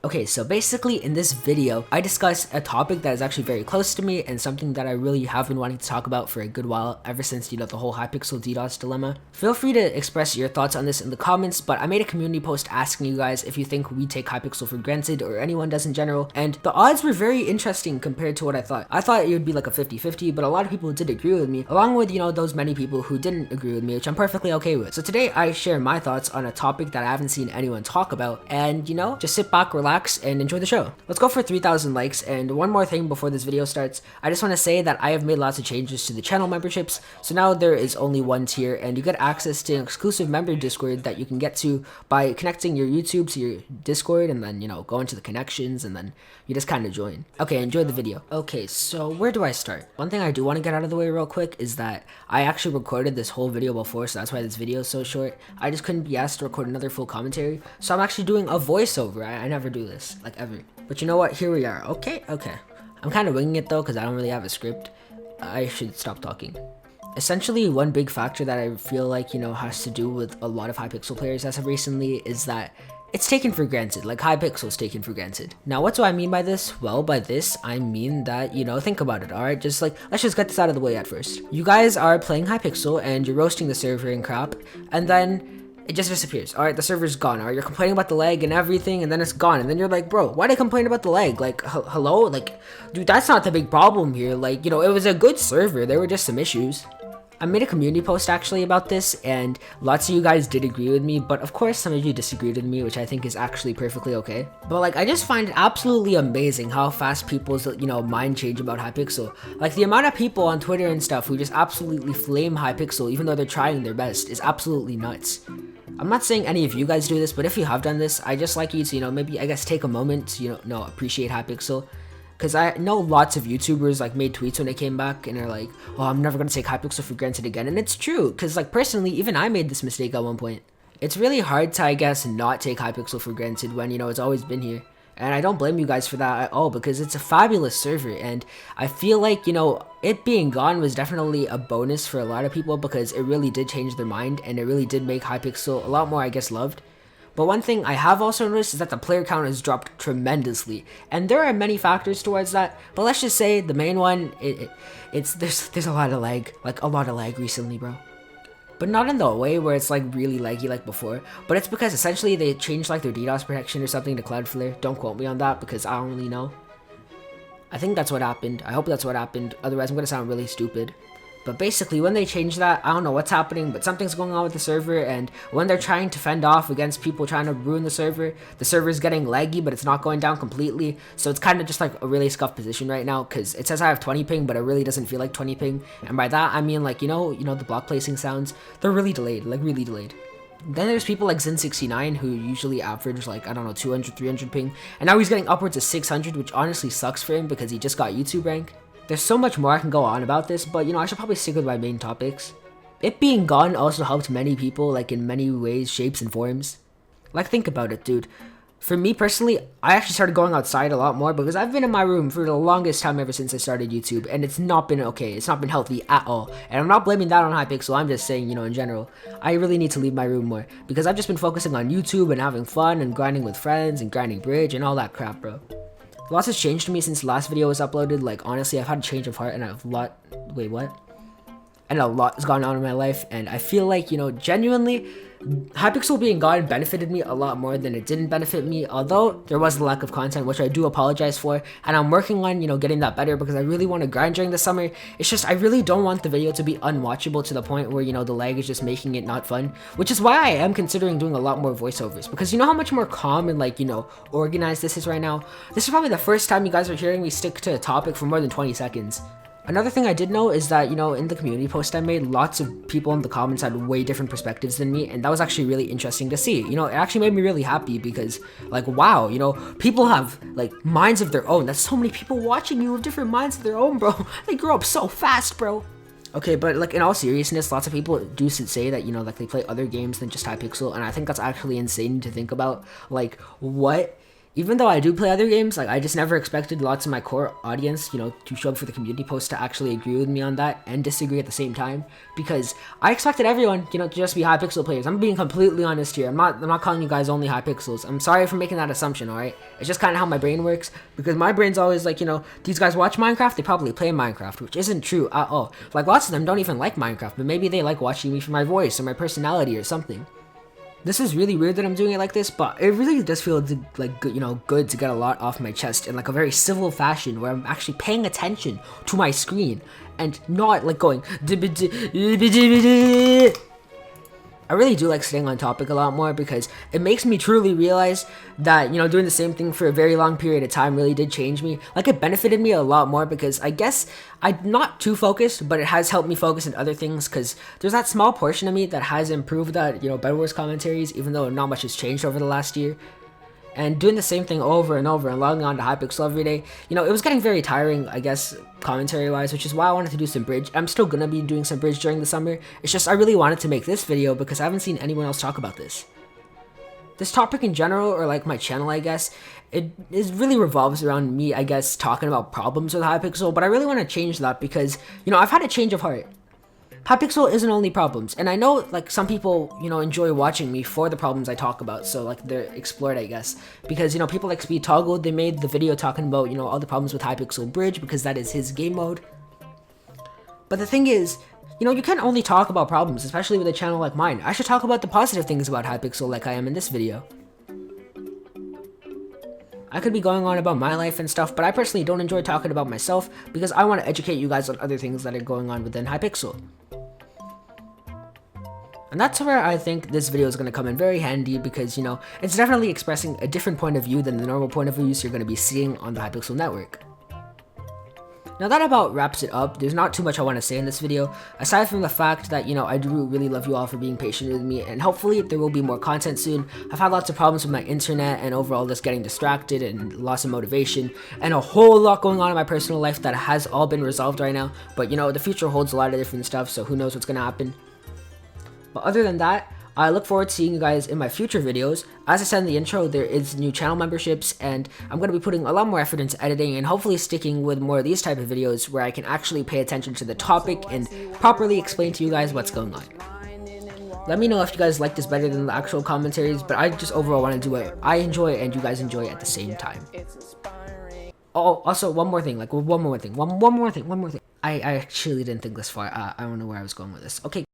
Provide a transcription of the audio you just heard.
Okay, so basically in this video, I discuss a topic that is actually very close to me and something that I really have been wanting to talk about for a good while, ever since, the whole Hypixel DDOS dilemma. Feel free to express your thoughts on this in the comments, but I made a community post asking you guys if you think we take Hypixel for granted or anyone does in general, and the odds were very interesting compared to what I thought. I thought it would be like a 50-50, but a lot of people did agree with me, along with, those many people who didn't agree with me, which I'm perfectly okay with. So today I share my thoughts on a topic that I haven't seen anyone talk about, and just sit back, relax, and enjoy the show. Let's go for 3,000 likes. And one more thing before this video starts, I just want to say that I have made lots of changes to the channel memberships, so now there is only one tier and you get access to an exclusive member Discord that you can get to by connecting your YouTube to your Discord, and then go into the connections, and then you just kind of join. Okay, enjoy the video. Okay, so where do I start? One thing I do want to get out of the way real quick is that I actually recorded this whole video before, so that's why this video is so short. I just couldn't be asked to record another full commentary, so I'm actually doing a voiceover. I never do this, like, ever. But you know what, here we are. Okay. I'm kind of winging it though, because I don't really have a script. I should stop talking. Essentially, one big factor that I feel like, has to do with a lot of Hypixel players as of recently is that it's taken for granted. Like, Hypixel's taken for granted. Now, what do I mean by this? Well, by this, I mean that, think about it, alright? Let's just get this out of the way at first. You guys are playing Hypixel, and you're roasting the server and crap, and then it just disappears. Alright, the server's gone. Alright, you're complaining about the lag and everything, and then it's gone. And then you're like, bro, why did I complain about the lag? Like, hello? Like, dude, that's not the big problem here. Like, it was a good server. There were just some issues. I made a community post actually about this, and lots of you guys did agree with me, but of course some of you disagreed with me, which I think is actually perfectly okay. But like, I just find it absolutely amazing how fast people's mind change about Hypixel. Like, the amount of people on Twitter and stuff who just absolutely flame Hypixel even though they're trying their best is absolutely nuts. I'm not saying any of you guys do this, but if you have done this, I just like you to maybe, I guess, take a moment to appreciate Hypixel. Because I know lots of YouTubers like made tweets when they came back and are like, oh, I'm never going to take Hypixel for granted again. And it's true, because like, personally, even I made this mistake at one point. It's really hard to, I guess, not take Hypixel for granted when, it's always been here. And I don't blame you guys for that at all, because it's a fabulous server, and I feel like, it being gone was definitely a bonus for a lot of people, because it really did change their mind, and it really did make Hypixel a lot more, I guess, loved. But one thing I have also noticed is that the player count has dropped tremendously, and there are many factors towards that, but let's just say the main one, there's a lot of lag, like a lot of lag recently, bro. But not in the way where it's like really laggy like before, but it's because essentially they changed like their DDoS protection or something to Cloudflare. Don't quote me on that because I don't really know. I think that's what happened. I hope that's what happened, otherwise I'm gonna sound really stupid. But basically, when they change that, I don't know what's happening, but something's going on with the server, and when they're trying to fend off against people trying to ruin the server is getting laggy, but it's not going down completely, so it's kind of just like a really scuffed position right now, because it says I have 20 ping, but it really doesn't feel like 20 ping, and by that, I mean like, the block placing sounds, they're really delayed, like really delayed. Then there's people like Zin69 who usually average like, I don't know, 200, 300 ping, and now he's getting upwards of 600, which honestly sucks for him because he just got YouTube rank. There's so much more I can go on about this, but I should probably stick with my main topics. It being gone also helped many people, like in many ways, shapes, and forms. Like, think about it, dude. For me personally, I actually started going outside a lot more because I've been in my room for the longest time ever since I started YouTube, and it's not been okay. It's not been healthy at all. And I'm not blaming that on Hypixel, I'm just saying, in general, I really need to leave my room more because I've just been focusing on YouTube and having fun and grinding with friends and grinding bridge and all that crap, bro. Lots has changed to me since the last video was uploaded. Like, honestly, I've had a change of heart and a lot has gone on in my life, and I feel like, genuinely, Hypixel being gone benefited me a lot more than it didn't benefit me, although there was a lack of content, which I do apologize for, and I'm working on, getting that better because I really want to grind during the summer. It's just, I really don't want the video to be unwatchable to the point where, the lag is just making it not fun, which is why I am considering doing a lot more voiceovers, because you know how much more calm and like, organized this is right now? This is probably the first time you guys are hearing me stick to a topic for more than 20 seconds. Another thing I did know is that, in the community post I made, lots of people in the comments had way different perspectives than me, and that was actually really interesting to see. It actually made me really happy because, like, wow, people have, like, minds of their own. That's so many people watching you with different minds of their own, bro. They grow up so fast, bro. Okay, but, like, in all seriousness, lots of people do say that, like, they play other games than just Hypixel, and I think that's actually insane to think about. Like, what Even though I do play other games, like I just never expected lots of my core audience, to show up for the community post to actually agree with me on that and disagree at the same time. Because I expected everyone, to just be Hypixel players. I'm being completely honest here. I'm not calling you guys only Hypixels. I'm sorry for making that assumption, alright? It's just kind of how my brain works. Because my brain's always like, these guys watch Minecraft, they probably play Minecraft, which isn't true at all. Like lots of them don't even like Minecraft, but maybe they like watching me for my voice or my personality or something. This is really weird that I'm doing it like this, but it really does feel like good to get a lot off my chest in like a very civil fashion where I'm actually paying attention to my screen and not like going. I really do like staying on topic a lot more because it makes me truly realize that, doing the same thing for a very long period of time really did change me. Like it benefited me a lot more because I guess I'm not too focused, but it has helped me focus on other things because there's that small portion of me that has improved at, Bed Wars commentaries, even though not much has changed over the last year. And doing the same thing over and over and logging on to Hypixel every day, it was getting very tiring, I guess, commentary-wise, which is why I wanted to do some bridge. I'm still gonna be doing some bridge during the summer. It's just I really wanted to make this video because I haven't seen anyone else talk about this. This topic in general, or like my channel, I guess, it really revolves around me, I guess, talking about problems with Hypixel, but I really want to change that because, I've had a change of heart. Hypixel isn't only problems, and I know like some people, enjoy watching me for the problems I talk about, so like they're explored, I guess, because people like Speed Toggle, they made the video talking about all the problems with Hypixel Bridge because that is his game mode. But the thing is, you can't only talk about problems, especially with a channel like mine. I should talk about the positive things about Hypixel like I am in this video. I could be going on about my life and stuff, but I personally don't enjoy talking about myself because I want to educate you guys on other things that are going on within Hypixel. And that's where I think this video is going to come in very handy because, it's definitely expressing a different point of view than the normal point of views you're going to be seeing on the Hypixel Network. Now that about wraps it up. There's not too much I want to say in this video, aside from the fact that, I do really love you all for being patient with me, and hopefully there will be more content soon. I've had lots of problems with my internet and overall just getting distracted and loss of motivation, and a whole lot going on in my personal life that has all been resolved right now, but the future holds a lot of different stuff, so who knows what's going to happen. But other than that, I look forward to seeing you guys in my future videos. As I said in the intro, there is new channel memberships, and I'm going to be putting a lot more effort into editing and hopefully sticking with more of these type of videos where I can actually pay attention to the topic and properly explain to you guys what's going on. Let me know if you guys like this better than the actual commentaries, but I just overall want to do what I enjoy and you guys enjoy at the same time. Oh, also one more thing. I actually didn't think this far. I don't know where I was going with this. Okay.